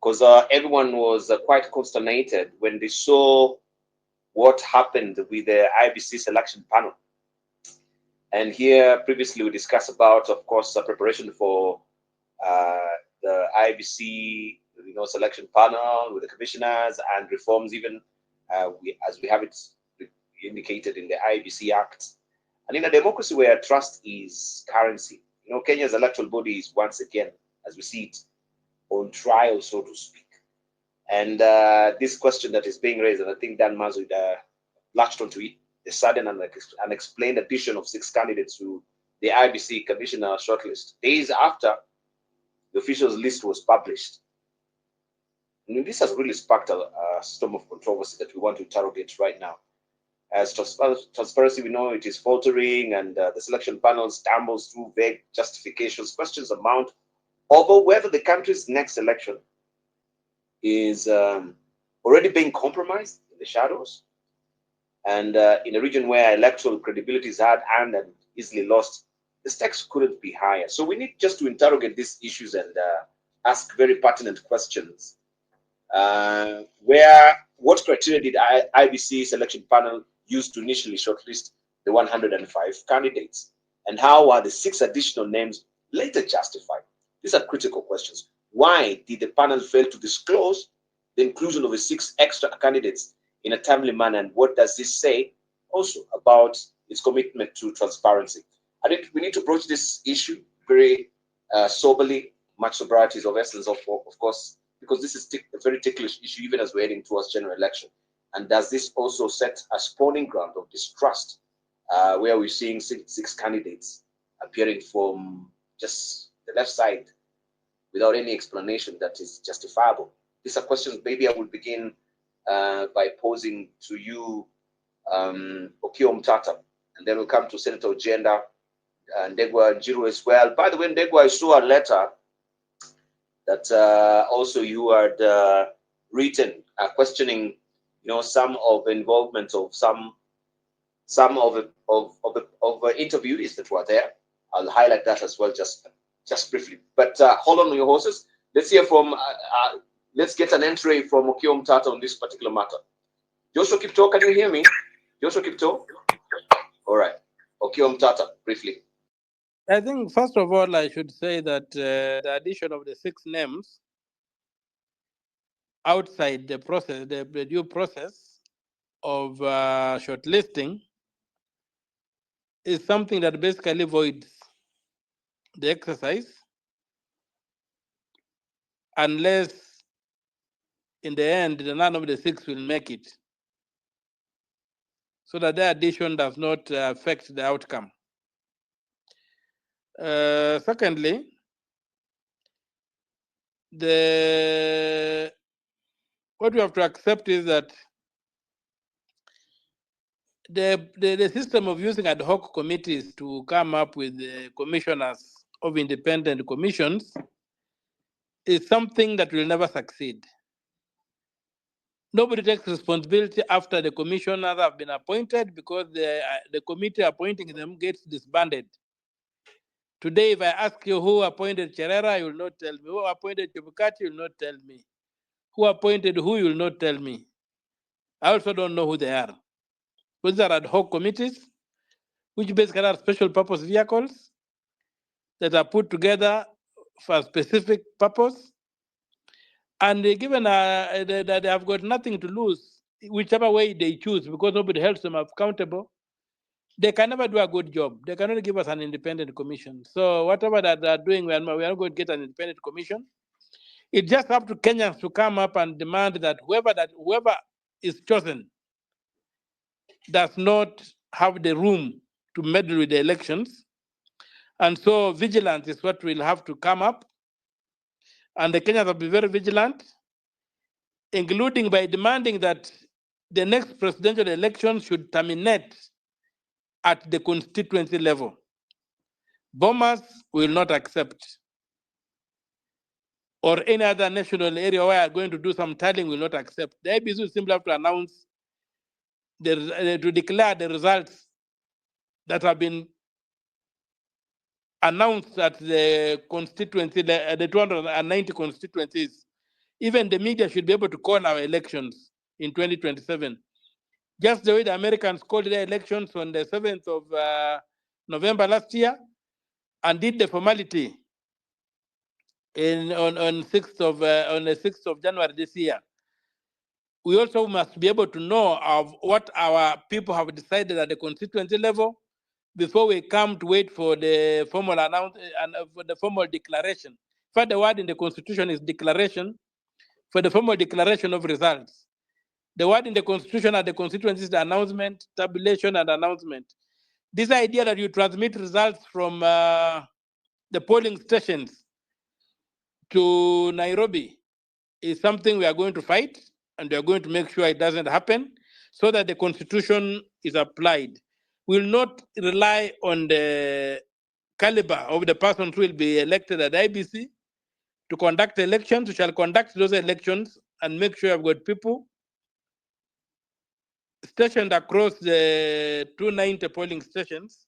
because everyone was quite consternated when they saw what happened with the IBC selection panel. And here previously we discussed about, of course, preparation for uh, the IBC, selection panel with the commissioners and reforms, even as we have it indicated in the IBC Act. And in a democracy where trust is currency, Kenya's electoral body is once again, as we see it, on trial, so to speak. And this question that is being raised, and I think Dan Mazud latched onto it, the sudden and unexplained addition of 6 candidates to the IBC commissioner shortlist days after the officials list was published. This has really sparked a storm of controversy that we want to interrogate right now. As transparency, we know it is faltering, and the selection panel stumbles through vague justifications. Questions amount over whether the country's next election is already being compromised in the shadows, and in a region where electoral credibility is hard earned and easily lost, the stakes couldn't be higher. So we need just to interrogate these issues and ask very pertinent questions. What criteria did IBC selection panel use to initially shortlist the 105 candidates? And how are the 6 additional names later justified? These are critical questions. Why did the panel fail to disclose the inclusion of the 6 extra candidates in a timely manner? And what does this say also about its commitment to transparency? I think we need to approach this issue very soberly. Much sobriety is of essence, of course, because this is a very ticklish issue, even as we're heading towards general election. And does this also set a spawning ground of distrust, where we're seeing 6 candidates appearing from just the left side without any explanation that is justifiable? These are questions maybe I will begin by posing to you, Okio Mtata, and then we'll come to Senator Ojenda and Ndegwa Njiru as well. By the way, Ndegwa, I saw a letter that also you had written, questioning, some of the involvement of some of the interviewees that were there. I'll highlight that as well, just briefly. But hold on your horses. Let's hear from. Let's get an entry from Okio Mtata on this particular matter. Joshua Kipto, can you hear me? Joshua Kipto. All right. Okio Mtata, briefly. I think, first of all, I should say that the addition of the 6 names outside the process, the due process of shortlisting, is something that basically voids the exercise, unless in the end none of the 6 will make it, so that the addition does not affect the outcome. Secondly, what we have to accept is that the system of using ad hoc committees to come up with the commissioners of independent commissions is something that will never succeed. Nobody takes responsibility after the commissioners have been appointed, because the committee appointing them gets disbanded. Today, if I ask you who appointed Cherera, you will not tell me. Who appointed Chebukati, you will not tell me. Who appointed who, you will not tell me. I also don't know who they are. These are ad hoc committees, which basically are special purpose vehicles that are put together for a specific purpose. And given that they have got nothing to lose, whichever way they choose, because nobody holds them accountable, they can never do a good job. They cannot give us an independent commission. So whatever that they're doing, we are not going to get an independent commission. It just up to Kenyans to come up and demand that whoever is chosen does not have the room to meddle with the elections. And so vigilance is what will have to come up. And the Kenyans will be very vigilant, including by demanding that the next presidential election should terminate at the constituency level. Bombers will not accept, or any other national area where are going to do some tallying will not accept. The IBC will simply have to announce, to declare the results that have been announced at the constituency, the 290 constituencies Even the media should be able to call our elections in 2027. Just the way the Americans called their elections on the 7th of November last year and did the formality on 6th of on the 6th of January this year. We also must be able to know of what our people have decided at the constituency level before we come to wait for the formal announcement and for the formal declaration. In fact, the word in the constitution is declaration. For the formal declaration of results, the word in the constitution at the constituency is the announcement, tabulation, and announcement. This idea that you transmit results from the polling stations to Nairobi is something we are going to fight, and we are going to make sure it doesn't happen so that the constitution is applied. We will not rely on the caliber of the persons who will be elected at IBC to conduct elections. We shall conduct those elections and make sure I've got people stationed across the 290 polling stations,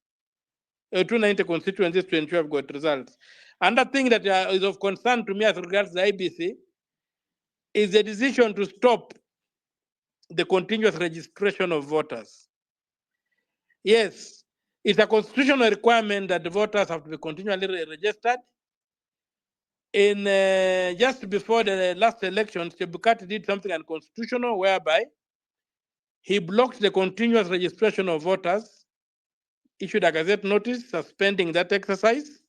290 constituencies to ensure I've got results. Another thing that is of concern to me as regards the IBC is the decision to stop the continuous registration of voters. Yes, it's a constitutional requirement that the voters have to be continually registered. In just before the last election, Chebukati did something unconstitutional whereby he blocked the continuous registration of voters, issued a gazette notice suspending that exercise.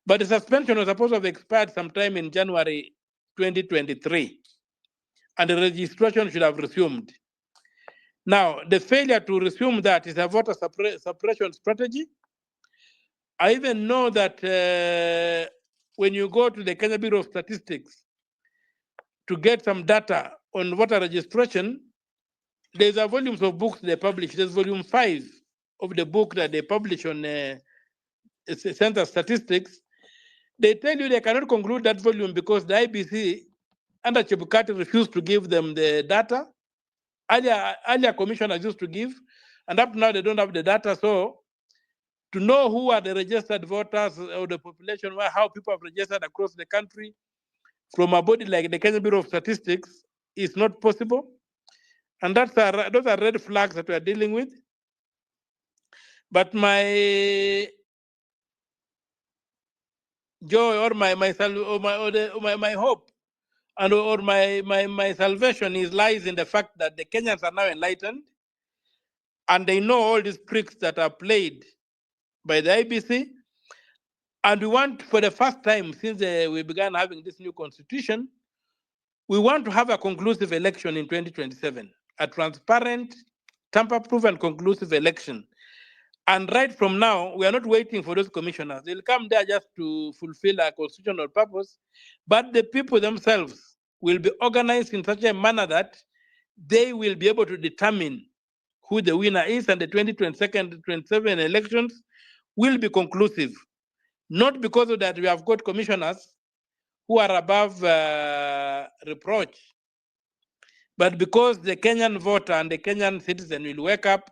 But the suspension was supposed to have expired sometime in January 2023, and the registration should have resumed. Now, the failure to resume that is a voter suppression strategy. I even know that when you go to the Kenya Bureau of Statistics to get some data on voter registration, there's a volumes of books they publish. There's volume 5 of the book that they publish on Census Statistics. They tell you they cannot conclude that volume because the IBC under Chebukati refused to give them the data. Earlier commissioners used to give, and up now they don't have the data. So to know who are the registered voters or the population, how people have registered across the country from a body like the Kenya Bureau of Statistics is not possible. And those are red flags that we are dealing with. But my joy or my hope and or my salvation lies in the fact that the Kenyans are now enlightened and they know all these tricks that are played by the IBC. And we want, for the first time since we began having this new constitution, we want to have a conclusive election in 2027, a transparent, tamper-proof and conclusive election. And right from now, we are not waiting for those commissioners. They'll come there just to fulfill a constitutional purpose, but the people themselves will be organized in such a manner that they will be able to determine who the winner is, and the 2027 elections will be conclusive. Not because of that we have got commissioners who are above reproach, but because the Kenyan voter and the Kenyan citizen will wake up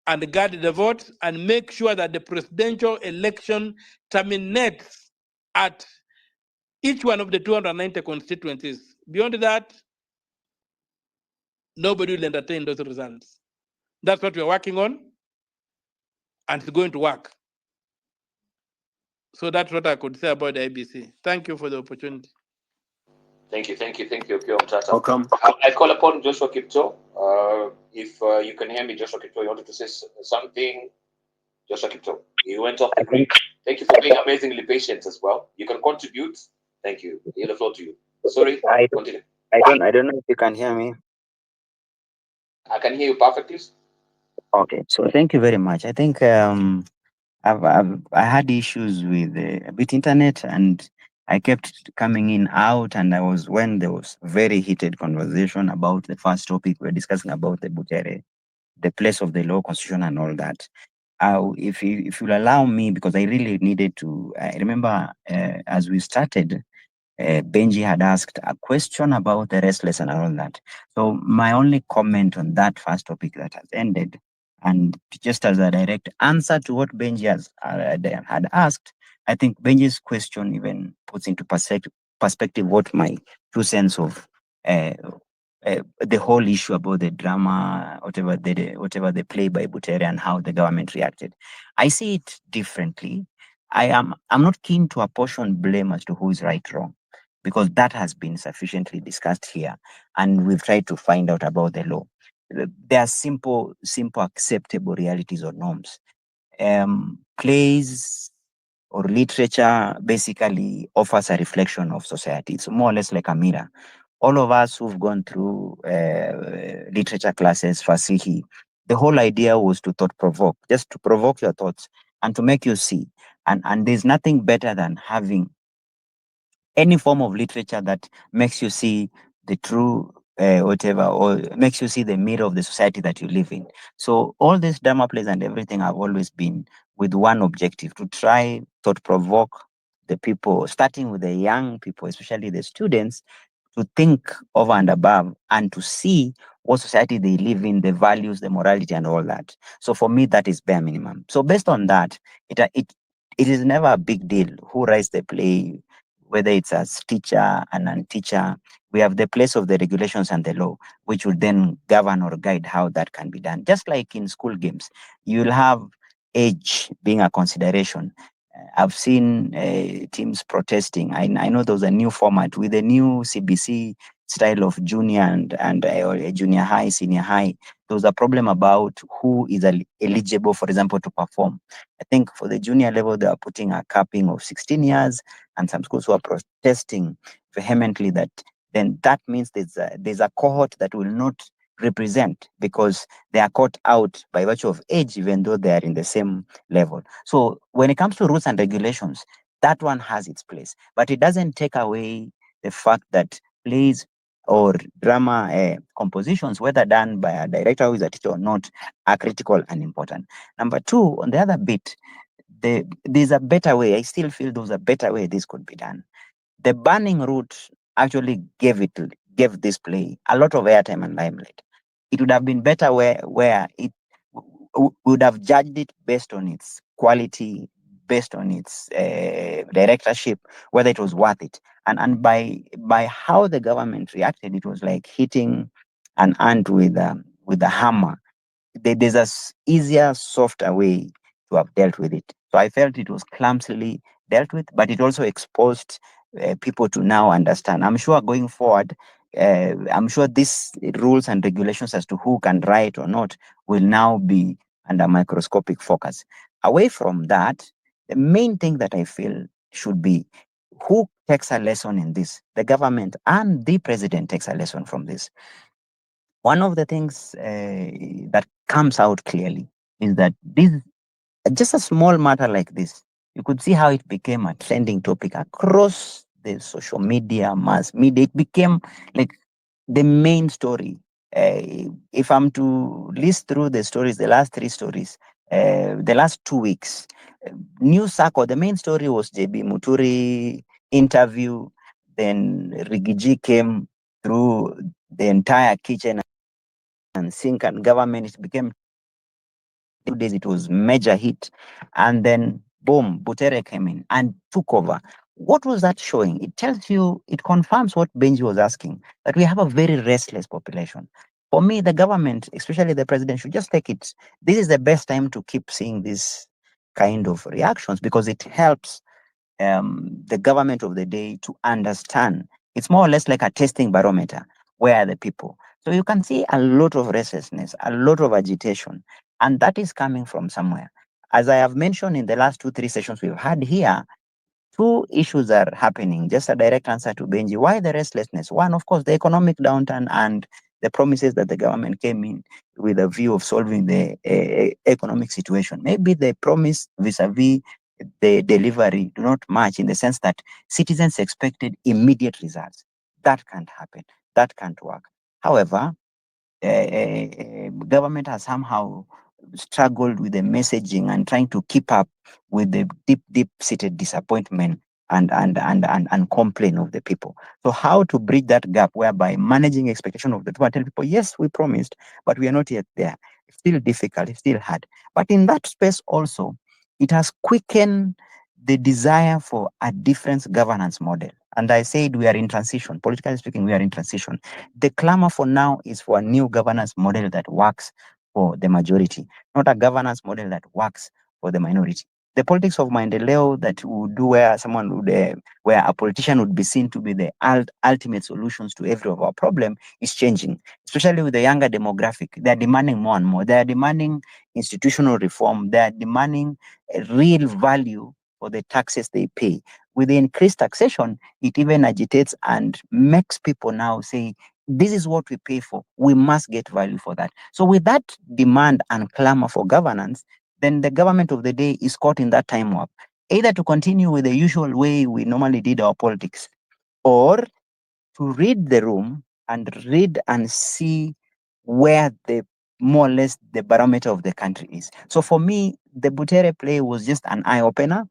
and guard the vote and make sure that the presidential election terminates at each one of the 290 constituencies. Beyond that, nobody will entertain those results. That's what we're working on, and it's going to work. So that's what I could say about the IBC. Thank you for the opportunity. Thank you, Pio Mtata. Welcome. I call upon Joshua Kipto. If you can hear me, Joshua Kipto, you wanted to say something? Joshua Kipto, you went off the grid. Thank you for being amazingly patient as well. You can contribute. Thank you. I yield the floor to you. Sorry, continue. I don't know if you can hear me. I can hear you perfectly. Okay, so thank you very much. I think I had issues with a bit internet, and I kept coming in out, and when there was very heated conversation about the first topic we're discussing about the Butere, the place of the law, constitution, and all that. If you'll allow me, because I really needed to. I remember as we started, Benji had asked a question about the restless and all that. So my only comment on that first topic that has ended, and just as a direct answer to what Benji had asked, I think Benji's question even puts into perspective what my 2 cents of uh, the whole issue about the drama, whatever the play by Butere and how the government reacted. I see it differently. I'm not keen to apportion blame as to who is right wrong, because that has been sufficiently discussed here, and we've tried to find out about the law. There are simple acceptable realities or norms. Plays or literature basically offers a reflection of society. It's more or less like a mirror. All of us who've gone through literature classes, Fasihi, the whole idea was to thought provoke, just to provoke your thoughts and to make you see. And there's nothing better than having any form of literature that makes you see the true whatever, or makes you see the mirror of the society that you live in. So all these drama plays and everything have always been with one objective: to try thought provoke the people, starting with the young people, especially the students, to think over and above and to see what society they live in, the values, the morality, and all that. So for me, that is bare minimum. So based on that, it is never a big deal who writes the play, whether it's as teacher and non-teacher. We have the place of the regulations and the law, which will then govern or guide how that can be done. Just like in school games, you'll have age being a consideration. I've seen teams protesting. I know there was a new format with a new CBC style of junior and junior high, senior high. There was a problem about who is eligible, for example, to perform. I think for the junior level, they are putting a capping of 16 years, and some schools were protesting vehemently that then that means there's a cohort that will not represent because they are caught out by virtue of age, even though they are in the same level. So when it comes to rules and regulations, that one has its place, but it doesn't take away the fact that plays or drama compositions, whether done by a director who is a teacher or not, are critical and important. Number two, on the other bit, there's a better way. I still feel there's a better way this could be done. The banning route actually gave this play a lot of airtime and limelight. It would have been better where it would have judged it based on its quality, based on its directorship, whether it was worth it. And by how the government reacted, it was like hitting an ant with a hammer. There's a easier, softer way to have dealt with it. So I felt it was clumsily dealt with, but it also exposed people to now understand. I'm sure going forward, I'm sure these rules and regulations as to who can write or not will now be under microscopic focus. Away from that, the main thing that I feel should be who takes a lesson in this? The government and the president takes a lesson from this. One of the things that comes out clearly is that this just a small matter like this, you could see how it became a trending topic across the social media, mass media. It became like the main story. If I'm to list through the stories, the last three stories, the last 2 weeks, news circle, the main story was JB Muturi interview. Then Rigiji came through the entire kitchen and sink and government. It became 2 days, it was major hit. And then boom, Butere came in and took over. What was that showing? It tells you, it confirms what Benji was asking, that we have a very restless population. For me, the government, especially the president, should just take it. This is the best time to keep seeing this kind of reactions, because it helps the government of the day to understand. It's more or less like a testing barometer. Where are the people? So you can see a lot of restlessness, a lot of agitation, and that is coming from somewhere. As I have mentioned in the last 2, 3 sessions we've had here, two issues are happening. Just a direct answer to Benji. Why the restlessness? One, of course, the economic downturn and the promises that the government came in with a view of solving the economic situation. Maybe the promise vis-a-vis the delivery do not match, in the sense that citizens expected immediate results. That can't happen. That can't work. However, government has somehow struggled with the messaging and trying to keep up with the deep seated disappointment and complaint of the people. So how to bridge that gap, whereby managing expectation of the people and tell people, yes, we promised, but we are not yet there. It's still difficult, it's still hard. But in that space also, it has quickened the desire for a different governance model. And I said we are in transition. Politically speaking, we are in transition. The clamor for now is for a new governance model that works for the majority, not a governance model that works for the minority. The politics of Maendeleo that would do where someone would, where a politician would be seen to be the ultimate solutions to every of our problem is changing, especially with the younger demographic. They're demanding more and more. They're demanding institutional reform. They're demanding a real value for the taxes they pay. With the increased taxation, it even agitates and makes people now say, this is what we pay for. We must get value for that. So with that demand and clamor for governance, then the government of the day is caught in that time warp, either to continue with the usual way we normally did our politics, or to read the room and read and see where the more or less the barometer of the country is. So for me, the Butere play was just an eye opener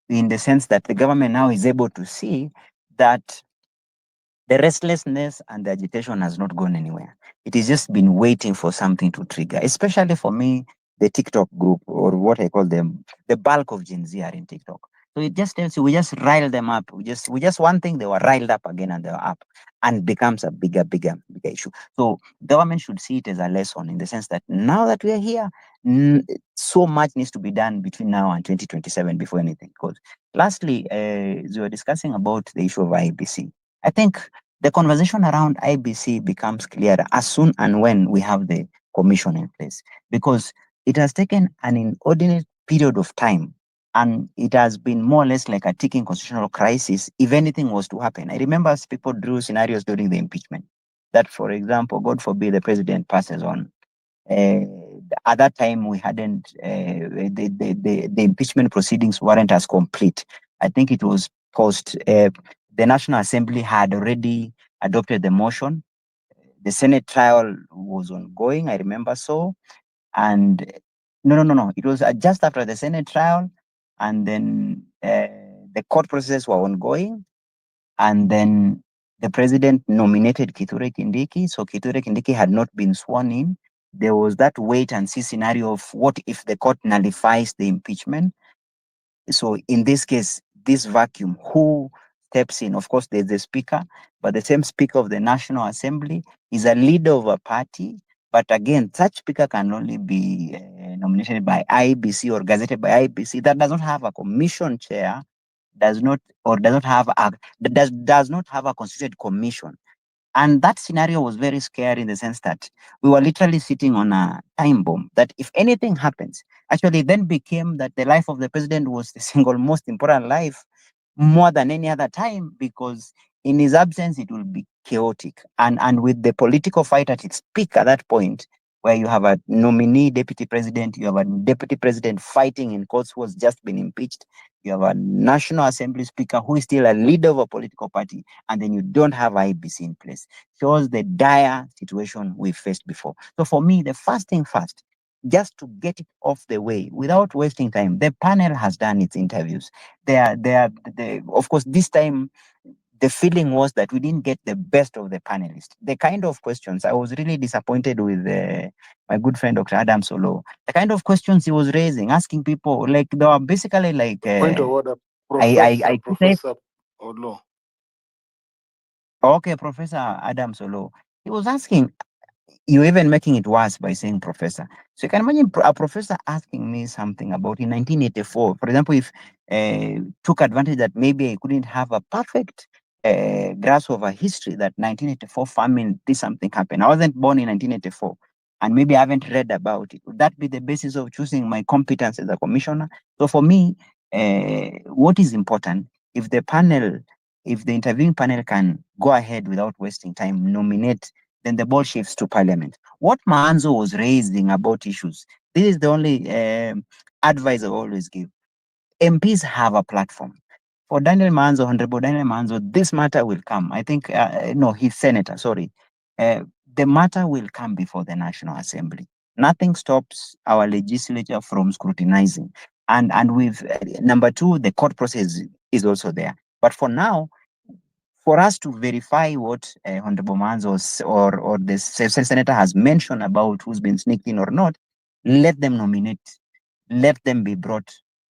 in the sense that the government now is able to see that the restlessness and the agitation has not gone anywhere. It has just been waiting for something to trigger, especially for me, the TikTok group, or what I call them, the bulk of Gen Z are in TikTok. So it just tells you we just rile them up. We just one thing, they were riled up again and they were up, and becomes a bigger issue. So government should see it as a lesson in the sense that now that we are here, so much needs to be done between now and 2027 before anything. Because lastly, we were discussing about the issue of IBC. I think the conversation around IBC becomes clearer as soon and when we have the commission in place, because it has taken an inordinate period of time and it has been more or less like a ticking constitutional crisis if anything was to happen. I remember as people drew scenarios during the impeachment that, for example, God forbid the president passes on. At that time, we hadn't, the impeachment proceedings weren't as complete. I think it was post, the National Assembly had already adopted the motion. The Senate trial was ongoing, I remember so. And no. It was just after the Senate trial, and then the court processes were ongoing, and then the president nominated Kithure Kindiki. So Kithure Kindiki had not been sworn in. There was that wait and see scenario of what if the court nullifies the impeachment. So in this case, this vacuum, who steps in? Of course, there's the speaker, but the same speaker of the National Assembly is a leader of a party. But again, such speaker can only be nominated by IBC or gazetted by IBC. That does not have a commission chair, does not or does not have a does not have a constituted commission. And that scenario was very scary in the sense that we were literally sitting on a time bomb that if anything happens, actually then became that the life of the president was the single most important life more than any other time, because in his absence it will be chaotic. And with the political fight at its peak at that point, where you have a nominee deputy president, you have a deputy president fighting in courts who has just been impeached, you have a National Assembly speaker who is still a leader of a political party, and then you don't have IBC in place. Shows the dire situation we faced before. So for me, the first thing first, just to get it off the way without wasting time, the panel has done its interviews. Of course, this time the feeling was that we didn't get the best of the panelists. The kind of questions, I was really disappointed with my good friend Dr. Adam Solo. The kind of questions he was raising, asking people, like they were basically like, Point of order, I could say, Professor Olo. okay, Professor Adam Solo. He was asking, you're even making it worse by saying professor. So you can imagine a professor asking me something about in 1984. For example, if took advantage that maybe I couldn't have a perfect grasp of a history that 1984 famine, this something happened. I wasn't born in 1984, and maybe I haven't read about it. Would that be the basis of choosing my competence as a commissioner? So for me, what is important, if the panel, if the interviewing panel can go ahead without wasting time, nominate, then the ball shifts to parliament. What Maanzo was raising about issues, this is the only advice I always give. MPs have a platform. For Daniel Manzo, Honorable Daniel Manzo, this matter will come. I think, no, he's senator, sorry. The matter will come before the National Assembly. Nothing stops our legislature from scrutinizing. And with number two, the court process is also there. But for now, for us to verify what Honorable Manzo or the senator has mentioned about who's been sneaked in or not, let them nominate, let them be brought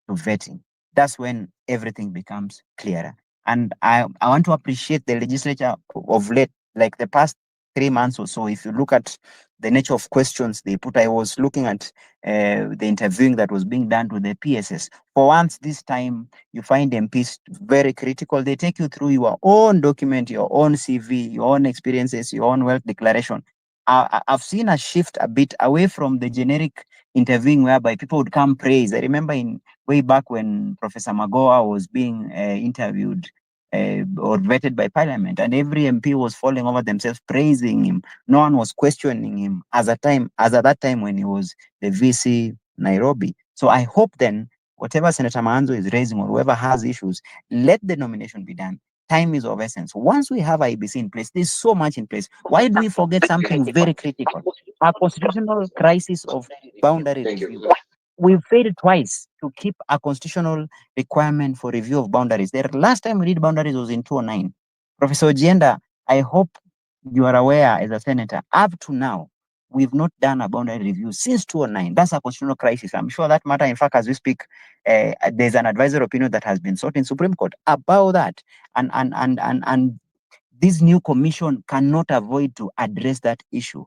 to vetting. That's when everything becomes clearer. And I want to appreciate the legislature of late, like the past 3 months or so. If you look at the nature of questions they put, I was looking at the interviewing that was being done to the PSS. For once, this time, you find MPs very critical. They take you through your own document, your own CV, your own experiences, your own wealth declaration. I've seen a shift a bit away from the generic interviewing whereby people would come praise. I remember in way back when Professor Magoa was being interviewed or vetted by Parliament, and every MP was falling over themselves praising him. No one was questioning him as at that time when he was the VC Nairobi. So I hope then whatever Senator Manzo is raising or whoever has issues, let the nomination be done. Time is of essence. Once we have IBC in place, there's so much in place. Why do we forget something very critical? Our constitutional crisis of boundary Thank you. review. We failed twice to keep a constitutional requirement for review of boundaries. The last time we did boundaries was in 2009. Professor Ojienda, I hope you are aware as a senator, up to now, we've not done a boundary review since 2009. That's a constitutional crisis. I'm sure that matter, in fact, as we speak, there's an advisory opinion that has been sought in Supreme Court about that. And this new commission cannot avoid to address that issue.